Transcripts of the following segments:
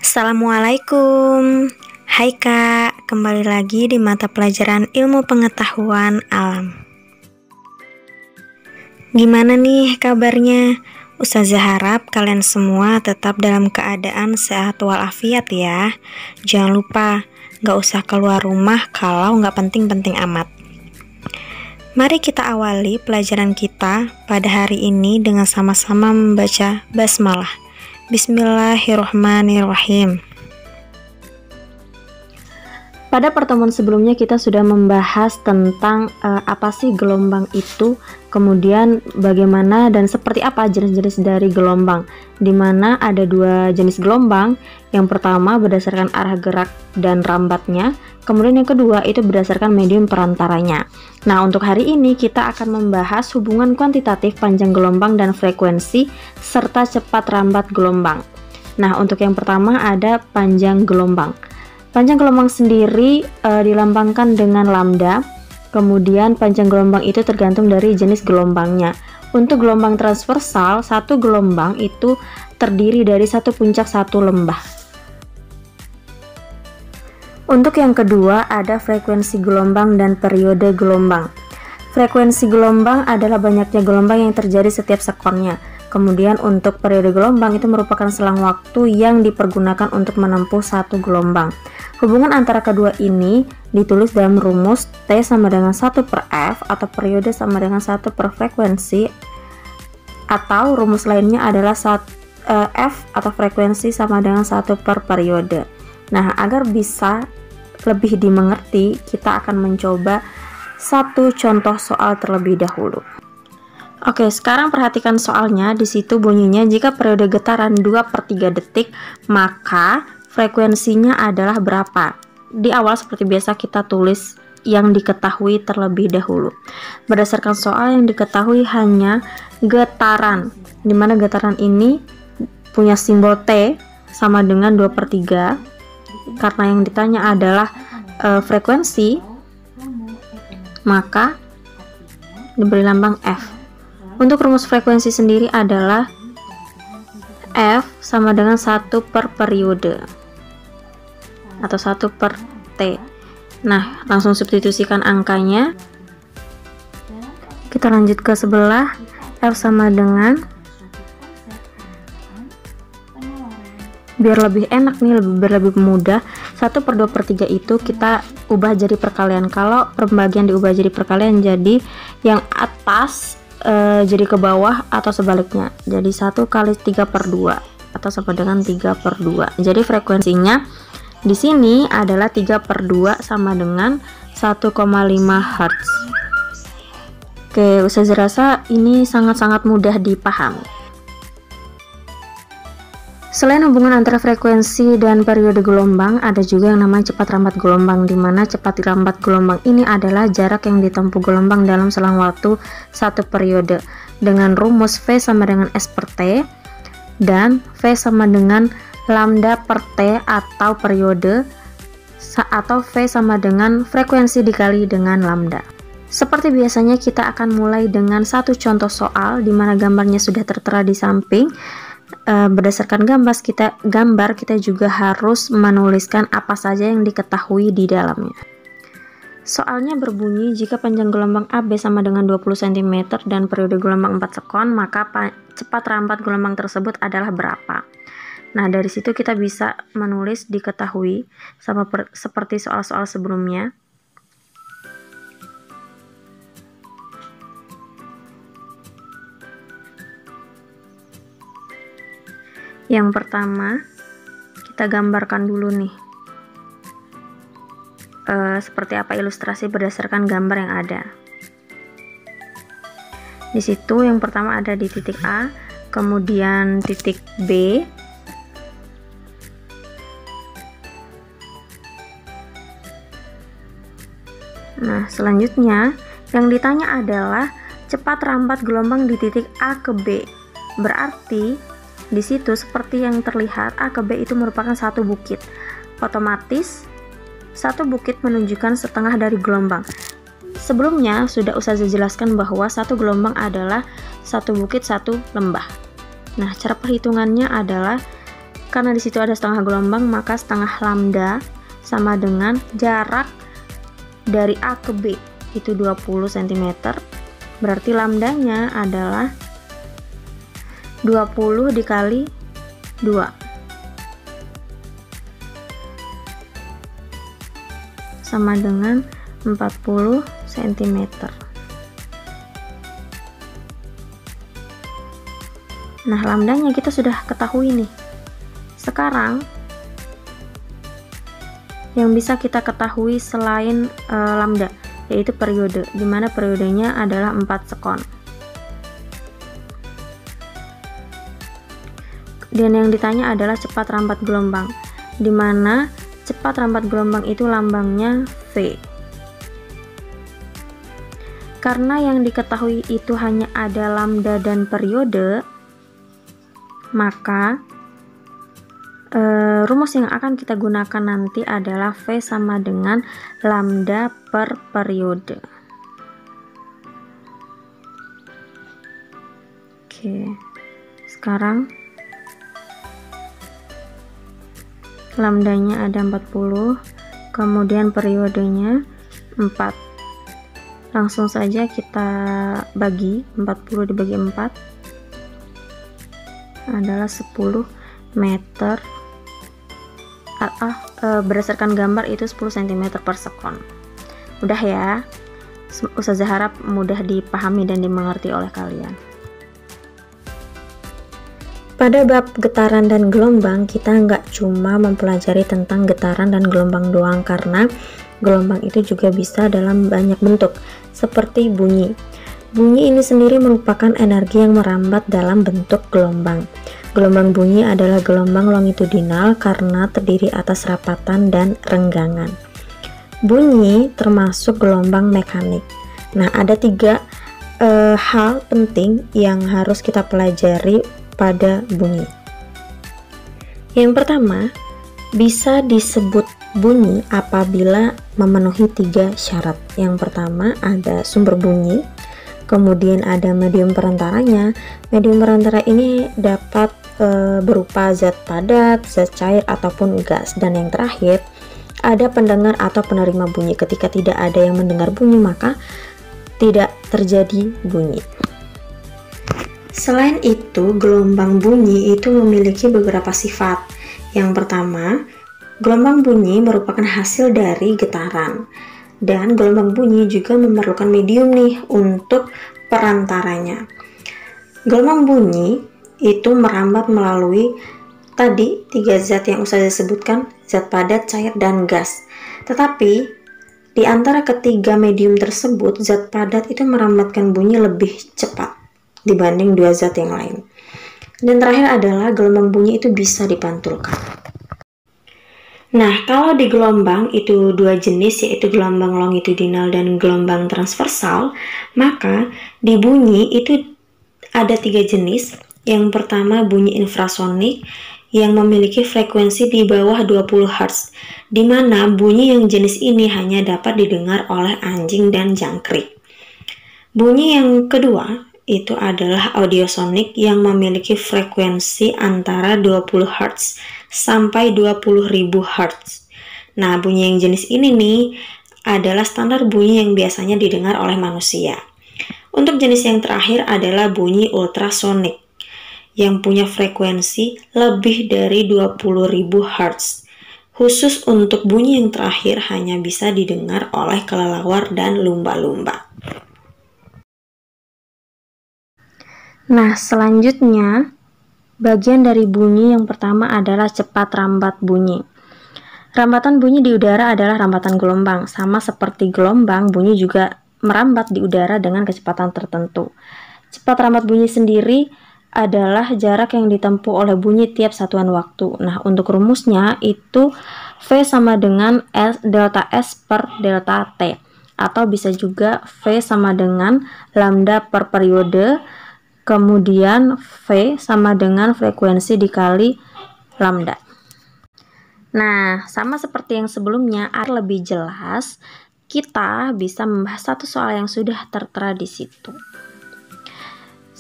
Assalamualaikum. Hai Kak, kembali lagi di mata pelajaran Ilmu Pengetahuan Alam. Gimana nih kabarnya? Ustazah harap kalian semua tetap dalam keadaan sehat walafiat ya. Jangan lupa, gak usah keluar rumah kalau gak penting-penting amat. Mari kita awali pelajaran kita pada hari ini dengan sama-sama membaca basmalah. Bismillahirrahmanirrahim. Pada pertemuan sebelumnya kita sudah membahas tentang apa sih gelombang itu, kemudian bagaimana dan seperti apa jenis-jenis dari gelombang, di mana ada dua jenis gelombang. Yang pertama berdasarkan arah gerak dan rambatnya, kemudian yang kedua itu berdasarkan medium perantaranya. Nah, untuk hari ini kita akan membahas hubungan kuantitatif panjang gelombang dan frekuensi serta cepat rambat gelombang. Nah, untuk yang pertama ada panjang gelombang. Panjang gelombang sendiri dilambangkan dengan lambda. Kemudian panjang gelombang itu tergantung dari jenis gelombangnya. Untuk gelombang transversal, satu gelombang itu terdiri dari satu puncak satu lembah. Untuk yang kedua ada frekuensi gelombang dan periode gelombang. Frekuensi gelombang adalah banyaknya gelombang yang terjadi setiap sekonnya. Kemudian untuk periode gelombang itu merupakan selang waktu yang dipergunakan untuk menempuh satu gelombang. Hubungan antara kedua ini ditulis dalam rumus T sama dengan 1 per F atau periode sama dengan 1 per frekuensi, atau rumus lainnya adalah F atau frekuensi sama dengan 1 per periode. Nah, agar bisa lebih dimengerti, kita akan mencoba satu contoh soal terlebih dahulu. Oke, sekarang perhatikan soalnya. Di situ bunyinya, jika periode getaran 2/3 detik, maka frekuensinya adalah berapa? Di awal seperti biasa kita tulis yang diketahui terlebih dahulu. Berdasarkan soal yang diketahui hanya getaran, dimana getaran ini punya simbol T sama dengan 2/3. Karena yang ditanya adalah frekuensi, maka diberi lambang F. Untuk rumus frekuensi sendiri adalah F sama dengan 1 per periode atau 1 per T. Nah, langsung substitusikan angkanya. Kita lanjut ke sebelah. F sama dengan, biar lebih enak nih, lebih mudah, 1 per 2/3 itu kita ubah jadi perkalian. Kalau pembagian diubah jadi perkalian, jadi yang atas jadi ke bawah atau sebaliknya. Jadi 1 kali 3/2 atau sama dengan 3/2. Jadi frekuensinya di sini adalah 3/2 sama dengan 1,5 Hz. Oke, Ustazah rasa ini sangat-sangat mudah dipahami. Selain hubungan antara frekuensi dan periode gelombang, ada juga yang namanya cepat rambat gelombang, di mana cepat rambat gelombang ini adalah jarak yang ditempuh gelombang dalam selang waktu satu periode, dengan rumus V sama dengan S per T, dan V sama dengan lambda per T atau periode, atau V sama dengan frekuensi dikali dengan lambda. Seperti biasanya kita akan mulai dengan satu contoh soal, di mana gambarnya sudah tertera di samping. Berdasarkan gambar kita juga harus menuliskan apa saja yang diketahui di dalamnya. Soalnya berbunyi, jika panjang gelombang AB sama dengan 20 cm dan periode gelombang 4 sekon, maka cepat rambat gelombang tersebut adalah berapa? Nah, dari situ kita bisa menulis diketahui seperti soal-soal sebelumnya. Yang pertama, kita gambarkan dulu nih seperti apa ilustrasi berdasarkan gambar yang ada. Di situ yang pertama ada di titik A, kemudian titik B, nah selanjutnya yang ditanya adalah cepat rambat gelombang di titik A ke B. Berarti di situ seperti yang terlihat, A ke B itu merupakan satu bukit. Otomatis satu bukit menunjukkan setengah dari gelombang. Sebelumnya sudah Ustazah jelaskan bahwa satu gelombang adalah satu bukit satu lembah. Nah, cara perhitungannya adalah Karena di situ ada setengah gelombang, maka setengah lambda sama dengan jarak dari A ke B itu 20 cm. Berarti lambdanya adalah 20 dikali 2 sama dengan 40 cm. Nah, lambdanya kita sudah ketahui nih. Sekarang yang bisa kita ketahui selain lambda yaitu periode, dimana periodenya adalah 4 sekon. Dan yang ditanya adalah cepat rambat gelombang, dimana cepat rambat gelombang itu lambangnya V. Karena yang diketahui itu hanya ada lambda dan periode, maka rumus yang akan kita gunakan nanti adalah V sama dengan lambda per periode. Oke, sekarang lambdanya ada 40, kemudian periodenya 4. Langsung saja kita bagi, 40 dibagi 4 adalah 10 meter. Berdasarkan gambar itu 10 cm per sekon. Mudah ya, Ustazah harap mudah dipahami dan dimengerti oleh kalian. Pada bab getaran dan gelombang, kita nggak cuma mempelajari tentang getaran dan gelombang doang, karena gelombang itu juga bisa dalam banyak bentuk, seperti bunyi. Bunyi ini sendiri merupakan energi yang merambat dalam bentuk gelombang. Gelombang bunyi adalah gelombang longitudinal karena terdiri atas rapatan dan renggangan. Bunyi termasuk gelombang mekanik. Nah, ada 3 hal penting yang harus kita pelajari pada bunyi. Yang pertama, bisa disebut bunyi apabila memenuhi 3 syarat. Yang pertama ada sumber bunyi, kemudian ada medium perantaranya. Medium perantara ini dapat berupa zat padat, zat cair, ataupun gas. Dan yang terakhir, ada pendengar atau penerima bunyi. Ketika tidak ada yang mendengar bunyi, maka tidak terjadi bunyi. Selain itu, gelombang bunyi itu memiliki beberapa sifat. Yang pertama, gelombang bunyi merupakan hasil dari getaran. Dan gelombang bunyi juga memerlukan medium nih untuk perantaranya. Gelombang bunyi itu merambat melalui tadi 3 zat yang Ustazah sebutkan, zat padat, cair, dan gas. Tetapi di antara ketiga medium tersebut, zat padat itu merambatkan bunyi lebih cepat dibanding 2 zat yang lain. Dan terakhir adalah gelombang bunyi itu bisa dipantulkan. Nah, kalau di gelombang itu 2 jenis, yaitu gelombang longitudinal dan gelombang transversal, maka di bunyi itu ada 3 jenis. Yang pertama bunyi infrasonik yang memiliki frekuensi di bawah 20 Hz, di mana bunyi yang jenis ini hanya dapat didengar oleh anjing dan jangkrik. Bunyi yang kedua itu adalah audiosonik yang memiliki frekuensi antara 20 Hz sampai 20.000 Hz. Nah, bunyi yang jenis ini nih adalah standar bunyi yang biasanya didengar oleh manusia. Untuk jenis yang terakhir adalah bunyi ultrasonik yang punya frekuensi lebih dari 20.000 Hz. Khusus untuk bunyi yang terakhir hanya bisa didengar oleh kelelawar dan lumba-lumba. Nah, selanjutnya bagian dari bunyi yang pertama adalah cepat rambat bunyi. Rambatan bunyi di udara adalah rambatan gelombang. Sama seperti gelombang, bunyi juga merambat di udara dengan kecepatan tertentu. Cepat rambat bunyi sendiri adalah jarak yang ditempuh oleh bunyi tiap satuan waktu. Nah, untuk rumusnya itu V sama dengan delta S per delta T, atau bisa juga V sama dengan lambda per periode, kemudian V sama dengan frekuensi dikali lambda. Nah, sama seperti yang sebelumnya, agar lebih jelas, kita bisa membahas satu soal yang sudah tertera di situ.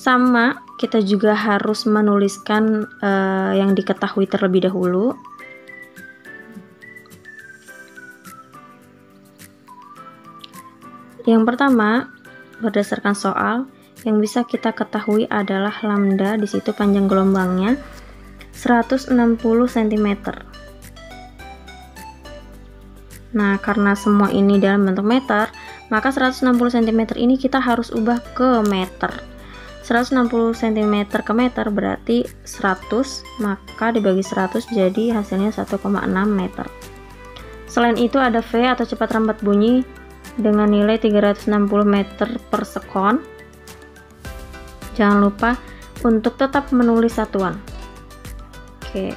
Sama, kita juga harus menuliskan yang diketahui terlebih dahulu. Yang pertama, berdasarkan soal, yang bisa kita ketahui adalah lambda, di situ panjang gelombangnya 160 cm. Nah, karena semua ini dalam bentuk meter, maka 160 cm ini kita harus ubah ke meter. 160 cm ke meter berarti 100, maka dibagi 100 jadi hasilnya 1,6 meter. Selain itu ada V atau cepat rambat bunyi dengan nilai 360 meter per sekon. Jangan lupa untuk tetap menulis satuan. Oke,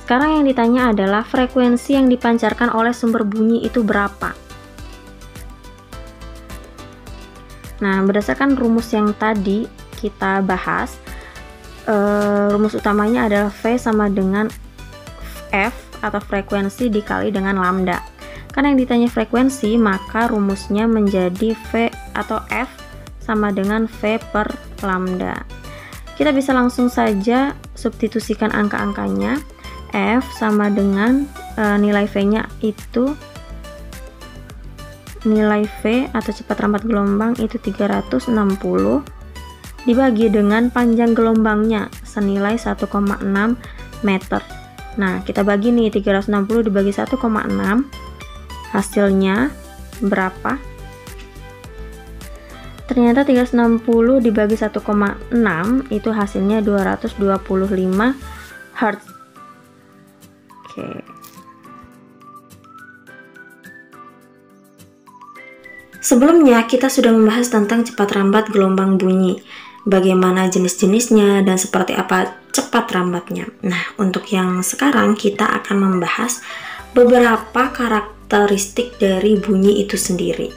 sekarang yang ditanya adalah frekuensi yang dipancarkan oleh sumber bunyi itu berapa. Nah, berdasarkan rumus yang tadi kita bahas, rumus utamanya adalah V sama dengan F atau frekuensi dikali dengan lambda. Karena yang ditanya frekuensi, maka rumusnya menjadi V atau F sama dengan V per lambda. Kita bisa langsung saja substitusikan angka-angkanya. F sama dengan nilai V-nya itu, nilai V atau cepat rambat gelombang itu 360 dibagi dengan panjang gelombangnya senilai 1,6 meter. Nah, kita bagi nih 360 dibagi 1,6, hasilnya berapa? Ternyata 360 dibagi 1,6 itu hasilnya 225 Hz. Oke. Sebelumnya kita sudah membahas tentang cepat rambat gelombang bunyi, bagaimana jenis-jenisnya dan seperti apa cepat rambatnya. Nah, untuk yang sekarang kita akan membahas beberapa karakteristik dari bunyi itu sendiri.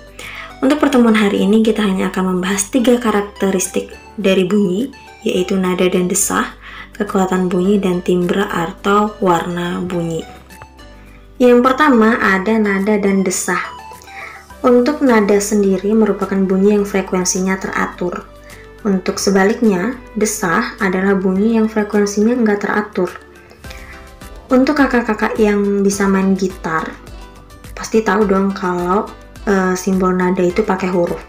Untuk pertemuan hari ini kita hanya akan membahas 3 karakteristik dari bunyi, yaitu nada dan desah, kekuatan bunyi, dan timbre atau warna bunyi. Yang pertama ada nada dan desah. Untuk nada sendiri merupakan bunyi yang frekuensinya teratur. Untuk sebaliknya, desah adalah bunyi yang frekuensinya enggak teratur. Untuk kakak-kakak yang bisa main gitar, pasti tahu dong kalau simbol nada itu pakai huruf,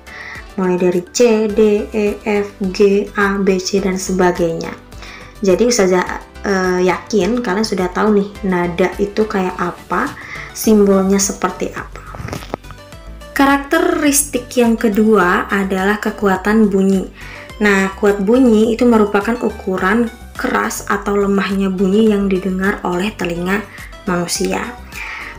mulai dari C, D, E, F, G, A, B, C, dan sebagainya. Jadi Ustazah yakin kalian sudah tahu nih nada itu kayak apa, simbolnya seperti apa. Karakteristik yang kedua adalah kekuatan bunyi. Nah, kuat bunyi itu merupakan ukuran keras atau lemahnya bunyi yang didengar oleh telinga manusia.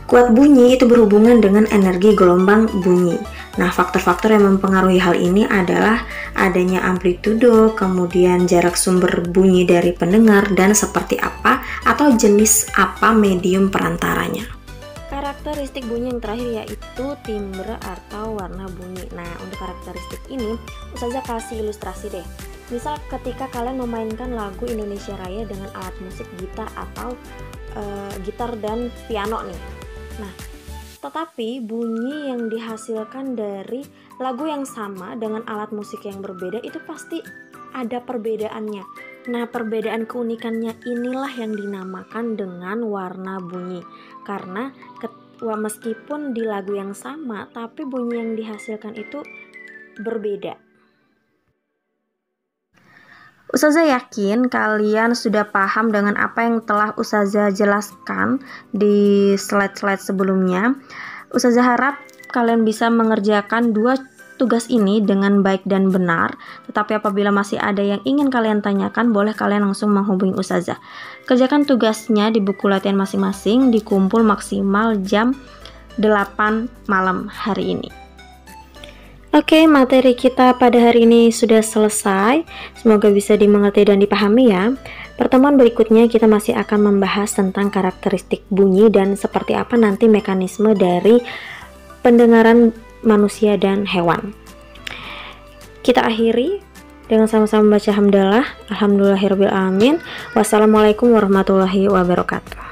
Kuat bunyi itu berhubungan dengan energi gelombang bunyi. Nah, faktor-faktor yang mempengaruhi hal ini adalah adanya amplitudo, kemudian jarak sumber bunyi dari pendengar, dan seperti apa atau jenis apa medium perantaranya. Karakteristik bunyi yang terakhir yaitu timbre atau warna bunyi. Nah, untuk karakteristik ini, Ustazah kasih ilustrasi deh. Misal ketika kalian memainkan lagu Indonesia Raya dengan alat musik gitar atau gitar dan piano nih. Nah, tetapi bunyi yang dihasilkan dari lagu yang sama dengan alat musik yang berbeda itu pasti ada perbedaannya. Nah, perbedaan keunikannya inilah yang dinamakan dengan warna bunyi. Karena meskipun di lagu yang sama, tapi bunyi yang dihasilkan itu berbeda. Ustazah yakin kalian sudah paham dengan apa yang telah Ustazah jelaskan di slide-slide sebelumnya. Ustazah harap kalian bisa mengerjakan 2 tugas ini dengan baik dan benar. Tetapi apabila masih ada yang ingin kalian tanyakan, boleh kalian langsung menghubungi Ustazah. Kerjakan tugasnya di buku latihan masing-masing, dikumpul maksimal jam 8 malam hari ini. Oke, materi kita pada hari ini sudah selesai. Semoga bisa dimengerti dan dipahami ya. Pertemuan berikutnya kita masih akan membahas tentang karakteristik bunyi dan seperti apa nanti mekanisme dari pendengaran manusia dan hewan. Kita akhiri dengan sama-sama membaca hamdalah. Alhamdulillahirabbil alamin. Wassalamualaikum warahmatullahi wabarakatuh.